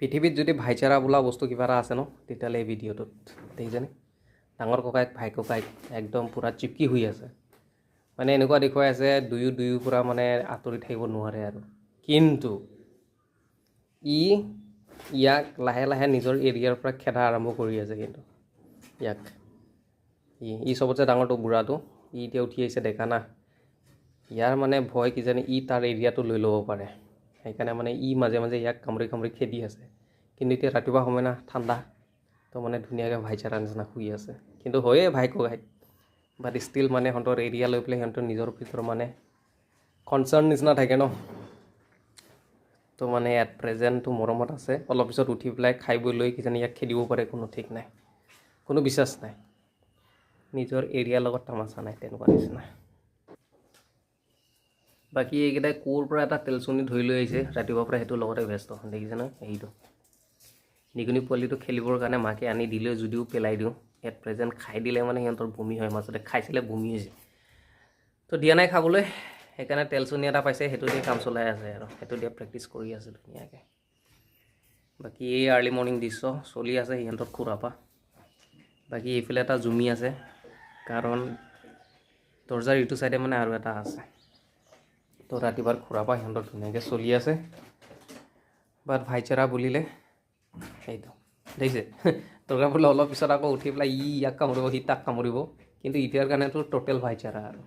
পৃথিৱীত যদি ভাইচাৰা বোলা বস্তু কিবা এটা আছে ন তেতিয়াহ'লে এই ভিডিঅ'টোত দেখিছেনে ডাঙৰ ককাইক ভাই ককাইক একদম পূৰা চিপকি হৈ আছে মানে এনেকুৱা দেখুৱাই আছে দুয়ো পূৰা মানে আঁতৰি থাকিব নোৱাৰে আৰু কিন্তু ইয়াক লাহে লাহে নিজৰ এৰিয়াৰ পৰা খেদা আৰম্ভ কৰি আছে কিন্তু ইয়াক ই চবতছে ডাঙৰটো বুঢ়াটো এতিয়া উঠি আহিছে দেখা না ইয়াৰ মানে ভয় কিজানি তাৰ এৰিয়াটো লৈ ল'ব পাৰে সেইকাৰণে মানে মাজে মাজে ইয়াক কামুৰি কামুৰি খেদি আছে কিন্তু এতিয়া ৰাতিপুৱা সময় না ঠাণ্ডা তো মানে ধুনীয়াকৈ ভাইচাৰা নিচিনা শুই আছে কিন্তু হয়ে ভাই ককাইক বাট ষ্টিল মানে সিহঁতৰ এৰিয়া লৈ পেলাই সিহঁতৰ নিজৰ ভিতৰত মানে কনচাৰ্ণ নিচিনা থাকে ন তো মানে এট প্ৰেজেণ্টটো মৰমত আছে অলপ পিছত উঠি পেলাই খাই বৈ লৈ কিজানি ইয়াক খেদিব পাৰে কোনো ঠিক নাই কোনো বিশ্বাস নাই নিজৰ এৰিয়াৰ লগত তামাচা নাই তেনেকুৱা নিচিনা বাকী এইকেইটাই ক'ৰ পৰা এটা তেলচনি ধৰি লৈ আহিছে ৰাতিপুৱাৰ পৰা সেইটোৰ লগতে ব্যস্ত দেখিছে নহয় এইটো নিগনি পোৱালিটো খেলিবৰ কাৰণে মাকে আনি দিলেও যদিও পেলাই দিওঁ এট প্ৰেজেণ্ট খাই দিলে মানে সিহঁতৰ বমি হয় মাজতে খাইছিলে বমি হৈছে তো দিয়া নাই খাবলৈ সেইকাৰণে তেলচনি এটা পাইছে সেইটো দিয়ে কাম চলাই আছে আৰু সেইটো দিয়ে প্ৰেক্টিচ কৰি আছে ধুনীয়াকৈ বাকী এই আৰ্লি মৰ্ণিং দৃশ্য চলি আছে সিহঁতৰ খুৰাপা বাকী এইফালে এটা জুমি আছে কাৰণ দৰ্জাৰ ইটো চাইডে মানে আৰু এটা আছে তো ৰাতিপুৱাৰ খুৰাপা সিহঁতৰ ধুনীয়াকৈ চলি আছে বাট ভাইচাৰা বুলিলে সেইটো দেখিছে দৰকাৰ পৰিলে অলপ পিছত আকৌ উঠি পেলাই ইয়াক কামুৰিব সি তাক কামুৰিব কিন্তু এতিয়াৰ কাৰণেতো টোটেল ভাইচাৰা আৰু